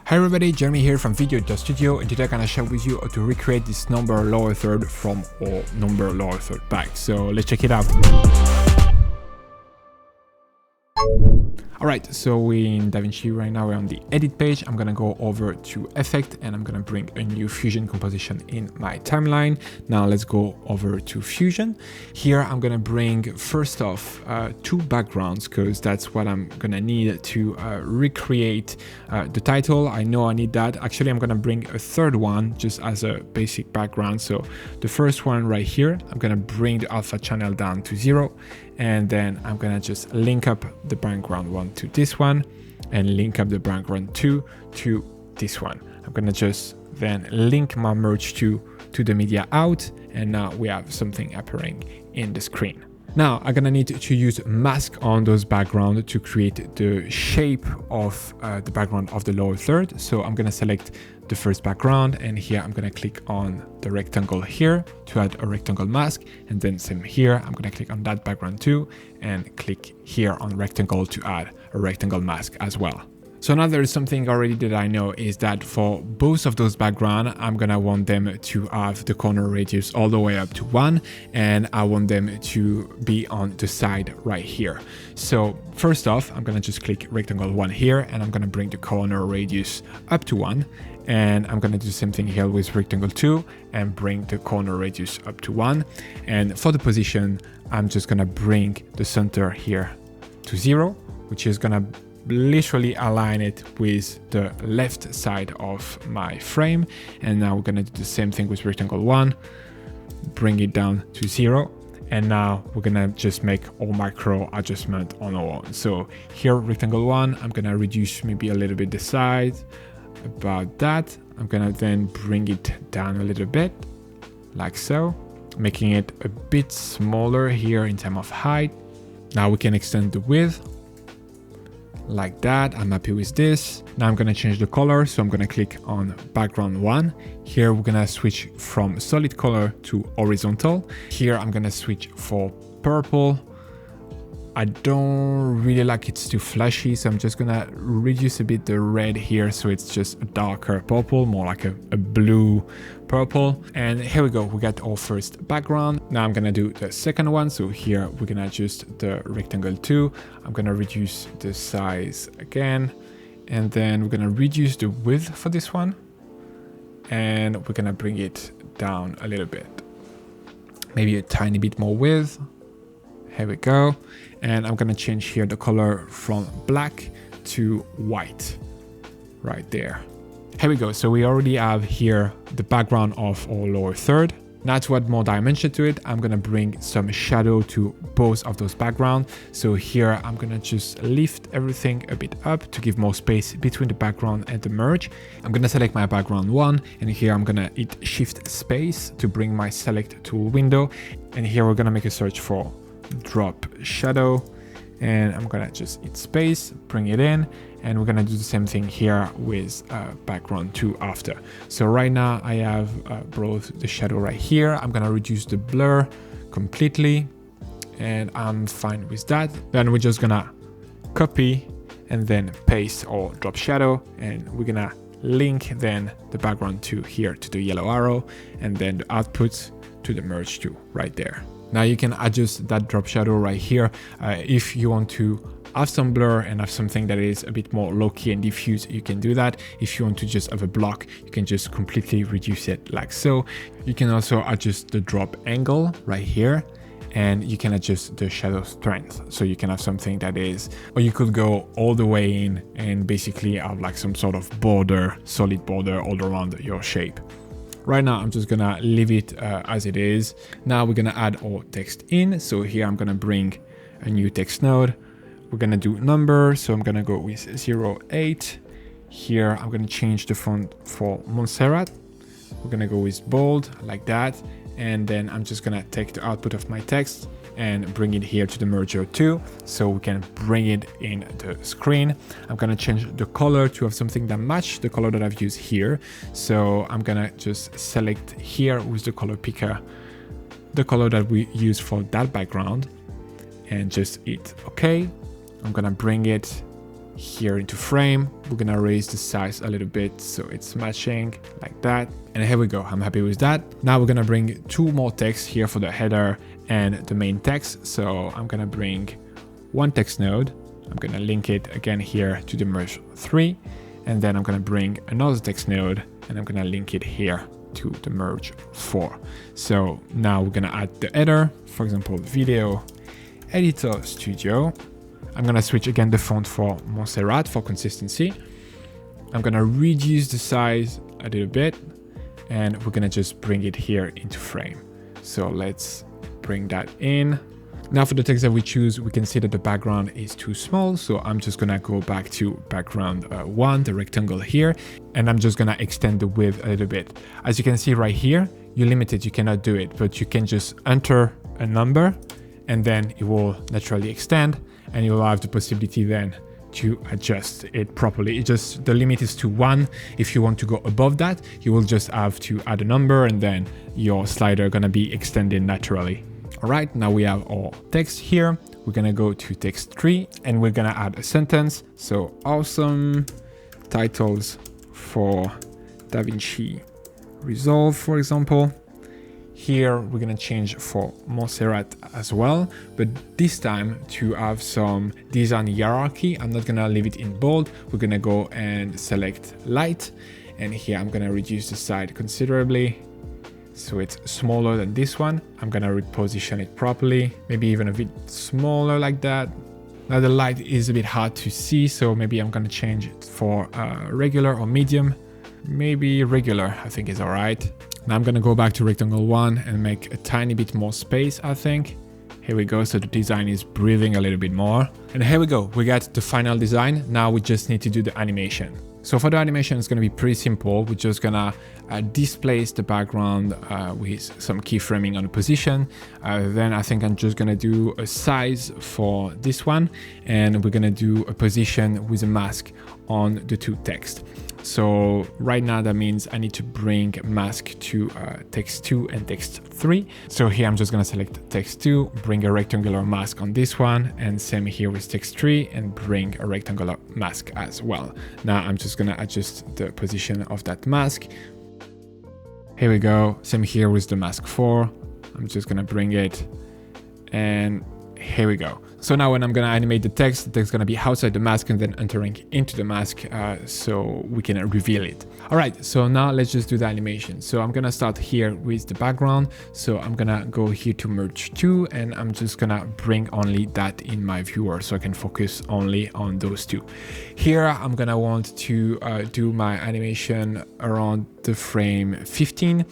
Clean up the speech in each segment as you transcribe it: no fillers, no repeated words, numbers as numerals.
Hi everybody, Jeremy here from Video.studio, and today I'm gonna share with you how to recreate this number lower third from our number lower third pack. So let's check it out. Alright, so we're in Davinci right now, we're on the edit page. I'm gonna go over to effect and I'm gonna bring a new Fusion composition in my timeline. Now let's go over to Fusion. Here I'm gonna bring first off two backgrounds because that's what I'm gonna need to recreate the title. I know I need that. Actually, I'm gonna bring a third one just as a basic background. So the first one right here, I'm gonna bring the alpha channel down to 0. And then I'm gonna just link up the background 1 to this one and link up the background 2 to this one. I'm gonna just then link my merge to the media out, and now we have something appearing in the screen. Now I'm gonna need to use mask on those backgrounds to create the shape of the background of the lower third. So I'm gonna select the first background, and here I'm gonna click on the rectangle here to add a rectangle mask, and then same here, I'm gonna click on that background too and click here on rectangle to add a rectangle mask as well. So now there is something already that I know is that for both of those backgrounds, I'm gonna want them to have the corner radius all the way up to 1, and I want them to be on the side right here. So first off, I'm gonna just click rectangle 1 here, and I'm gonna bring the corner radius up to 1. And I'm gonna do the same thing here with rectangle 2 and bring the corner radius up to 1. And for the position, I'm just gonna bring the center here to 0, which is gonna literally align it with the left side of my frame. And now we're gonna do the same thing with rectangle 1, bring it down to 0. And now we're gonna just make all micro adjustment on our own. So here, rectangle 1, I'm gonna reduce maybe a little bit the size, about that. I'm gonna then bring it down a little bit, like so, making it a bit smaller here in terms of height. Now we can extend the width, like that. I'm happy with this. Now I'm gonna change the color, so I'm gonna click on background 1. Here we're gonna switch from solid color to horizontal. Here I'm gonna switch for purple. I don't really like it's too flashy, so I'm just gonna reduce a bit the red here so it's just a darker purple, more like a blue purple. And here we go, we got our first background. Now I'm gonna do the second one. So here we're gonna adjust the rectangle 2. I'm gonna reduce the size again, and then we're gonna reduce the width for this one, and we're gonna bring it down a little bit, maybe a tiny bit more width. Here we go. And I'm gonna change here the color from black to white right there. Here we go. So we already have here the background of our lower third. Now to add more dimension to it, I'm gonna bring some shadow to both of those backgrounds. So here I'm gonna just lift everything a bit up to give more space between the background and the merge. I'm gonna select my background 1, and here I'm gonna hit shift space to bring my select tool window. And here we're gonna make a search for drop shadow, and I'm gonna just hit space, bring it in, and we're gonna do the same thing here with background 2 after. So right now I have brought the shadow right here. I'm gonna reduce the blur completely, and I'm fine with that. Then we're just gonna copy and then paste or drop shadow, and we're gonna link then the background 2 here to the yellow arrow, and then the output to the merge 2 right there. Now you can adjust that drop shadow right here if you want to have some blur and have something that is a bit more low-key and diffuse. You can do that. If you want to just have a block, you can just completely reduce it like so. You can also adjust the drop angle right here, and you can adjust the shadow strength. So you can have something that is, or you could go all the way in and basically have like some sort of border, solid border all around your shape. Right now, I'm just gonna leave it as it is. Now we're gonna add our text in. So here I'm gonna bring a new text node. We're gonna do number. So I'm gonna go with 08. Here, I'm gonna change the font for Montserrat. We're gonna go with bold like that. And then I'm just gonna take the output of my text and bring it here to the merger 2, so we can bring it in the screen. I'm gonna change the color to have something that match the color that I've used here. So I'm gonna just select here with the color picker the color that we use for that background and just hit OK. I'm gonna bring it here into frame. We're gonna raise the size a little bit so it's matching like that. And here we go, I'm happy with that. Now we're gonna bring two more text here for the header and the main text. So I'm gonna bring one text node. I'm gonna link it again here to the merge 3. And then I'm gonna bring another text node and I'm gonna link it here to the merge 4. So now we're gonna add the header, for example, video editor studio. I'm gonna switch again the font for Montserrat for consistency. I'm gonna reduce the size a little bit and we're gonna just bring it here into frame. So let's bring that in. Now for the text that we choose, we can see that the background is too small. So I'm just gonna go back to background 1, the rectangle here, and I'm just gonna extend the width a little bit. As you can see right here, you're limited, you cannot do it, but you can just enter a number and then it will naturally extend. And you'll have the possibility then to adjust it properly. The limit is to 1. If you want to go above that, you will just have to add a number and then your slider gonna be extended naturally. All right, now we have our text here. We're gonna go to text 3 and we're gonna add a sentence. So awesome titles for Davinci Resolve, for example. Here we're gonna change for Montserrat as well, but this time to have some design hierarchy, I'm not gonna leave it in bold. We're gonna go and select light, and here I'm gonna reduce the size considerably so it's smaller than this one. I'm gonna reposition it properly, maybe even a bit smaller like that. Now the light is a bit hard to see, so maybe I'm gonna change it for regular or medium. Maybe regular, I think is all right. Now I'm gonna go back to rectangle 1 and make a tiny bit more space, I think. Here we go, so the design is breathing a little bit more. And here we go, we got the final design. Now we just need to do the animation. So for the animation, it's gonna be pretty simple. We're just gonna displace the background with some keyframing on the position. Then I think I'm just gonna do a size for this one. And we're gonna do a position with a mask on the two text. So right now that means I need to bring mask to text 2 and text 3. So here I'm just gonna select text 2, bring a rectangular mask on this one, and same here with text 3 and bring a rectangular mask as well. Now I'm just gonna adjust the position of that mask. Here we go, same here with the mask 4. I'm just gonna bring it, and here we go. So now when I'm gonna animate the text is gonna be outside the mask and then entering into the mask so we can reveal it. All right, so now let's just do the animation. So I'm gonna start here with the background. So I'm gonna go here to merge 2 and I'm just gonna bring only that in my viewer so I can focus only on those two. Here I'm gonna want to do my animation around the frame 15.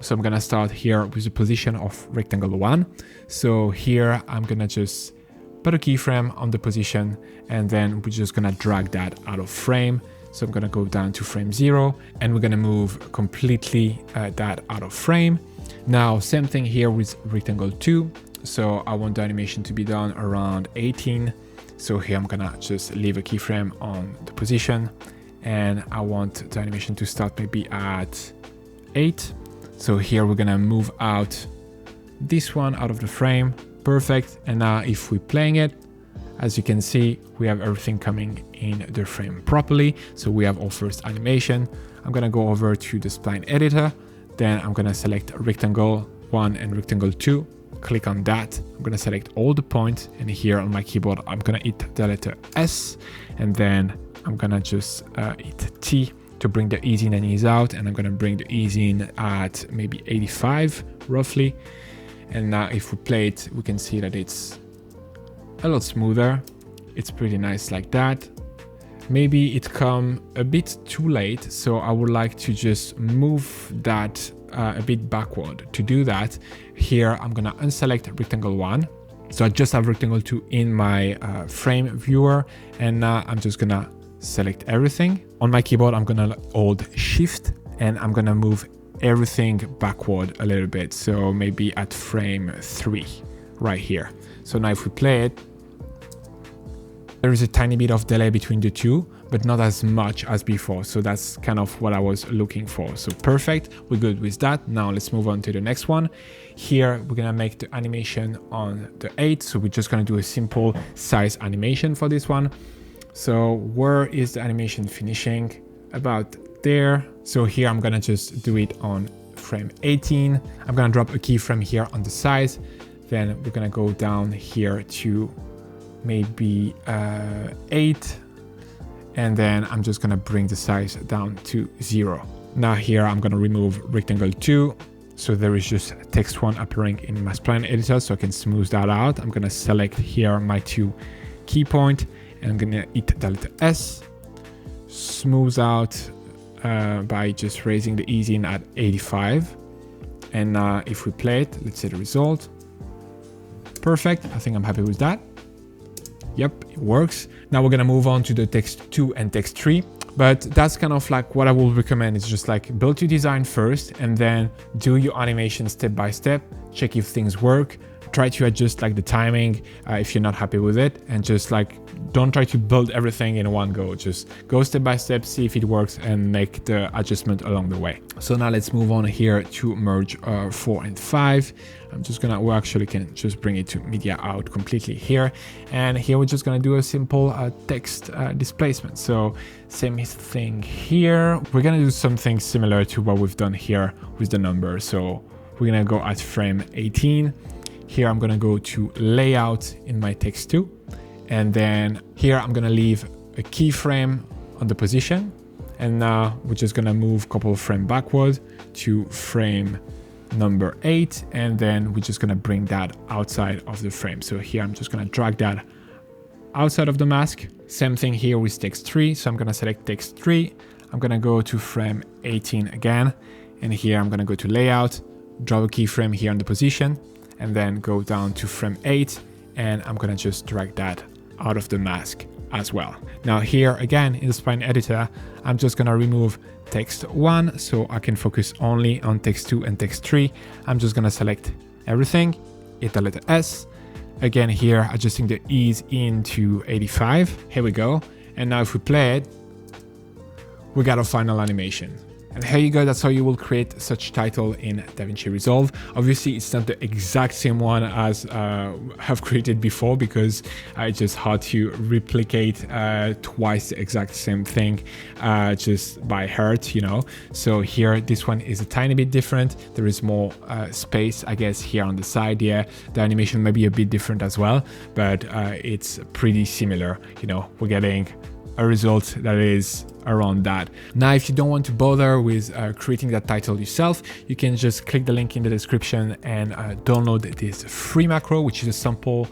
So I'm gonna start here with the position of rectangle 1. So here I'm gonna just put a keyframe on the position and then we're just gonna drag that out of frame. So I'm gonna go down to frame 0 and we're gonna move completely that out of frame. Now same thing here with rectangle 2. So I want the animation to be done around 18. So here I'm gonna just leave a keyframe on the position and I want the animation to start maybe at 8. So here we're gonna move out this one out of the frame. Perfect. And now if we're playing it, as you can see, we have everything coming in the frame properly. So we have our first animation. I'm gonna go over to the spline editor. Then I'm gonna select rectangle 1 and rectangle 2. Click on that. I'm gonna select all the points, and here on my keyboard, I'm gonna hit the letter S, and then I'm gonna just hit T to bring the ease in and ease out. And I'm gonna bring the ease in at maybe 85 roughly. And now if we play it, we can see that it's a lot smoother. It's pretty nice like that. Maybe it come a bit too late, so I would like to just move that a bit backward. To do that, here I'm gonna unselect rectangle 1. So I just have rectangle 2 in my frame viewer, and now I'm just gonna select everything. On my keyboard, I'm gonna hold Shift, and I'm gonna move everything backward a little bit, so maybe at frame 3 right here. So now if we play it, there is a tiny bit of delay between the two, but not as much as before, so that's kind of what I was looking for. So perfect, we're good with that. Now let's move on to the next one. Here we're gonna make the animation on the 8, so we're just gonna do a simple size animation for this one. So where is the animation finishing? About there. So here I'm gonna just do it on frame 18. I'm gonna drop a keyframe here on the size. Then we're gonna go down here to maybe 8. And then I'm just gonna bring the size down to 0. Now here I'm gonna remove rectangle 2. So there is just text 1 appearing in my spline editor, so I can smooth that out. I'm gonna select here my 2 key point, and I'm gonna hit the letter S. Smooth out by just raising the ease in at 85. And if we play it, let's see the result. Perfect, I think I'm happy with that. Yep, it works. Now we're gonna move on to the text 2 and text 3. But that's kind of like what I will recommend is just like build your design first and then do your animation step by step, check if things work, try to adjust like the timing if you're not happy with it, and just like don't try to build everything in one go. Just go step by step, see if it works and make the adjustment along the way. So now let's move on here to merge 4 and 5. I'm just gonna, we actually can just bring it to media out completely here. And here we're just gonna do a simple text displacement. So same thing here. We're gonna do something similar to what we've done here with the number. So we're gonna go at frame 18. Here I'm gonna go to layout in my text 2. And then here I'm gonna leave a keyframe on the position. And now we're just gonna move a couple of frames backward to frame number 8. And then we're just gonna bring that outside of the frame. So here I'm just gonna drag that outside of the mask. Same thing here with text 3. So I'm gonna select text 3. I'm gonna go to frame 18 again. And here I'm gonna go to layout, drop a keyframe here on the position, and then go down to frame 8. And I'm gonna just drag that out of the mask as well. Now here again in the spline editor, I'm just gonna remove text 1 so I can focus only on text 2 and text 3. I'm just gonna select everything, hit the letter S. Again here, adjusting the ease into 85. Here we go. And now if we play it, we got a final animation. And here you go, that's how you will create such title in Davinci Resolve. Obviously, it's not the exact same one as I've created before because it's just hard to replicate twice the exact same thing just by heart, you know. So here, this one is a tiny bit different. There is more space, I guess, here on the side. Yeah, the animation may be a bit different as well, but it's pretty similar. You know, we're getting a result that is around that. Now, if you don't want to bother with creating that title yourself, you can just click the link in the description and download this free macro, which is a sample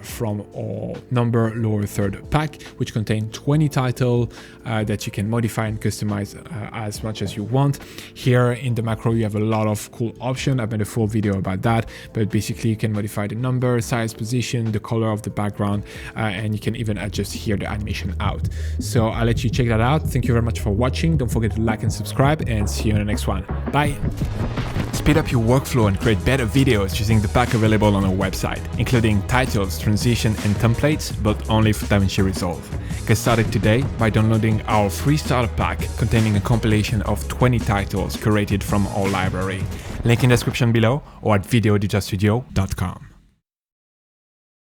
from our number lower third pack, which contains 20 titles that you can modify and customize as much as you want. Here in the macro, you have a lot of cool options. I've made a full video about that, but basically you can modify the number, size, position, the color of the background, and you can even adjust here the animation out. So I'll let you check that out. Thank you very much for watching. Don't forget to like and subscribe, and see you in the next one. Bye. Speed up your workflow and create better videos using the pack available on our website, including titles, transition, and templates, but only for Davinci Resolve. Get started today by downloading our free starter pack containing a compilation of 20 titles curated from our library. Link in the description below or at videoditastudio.com.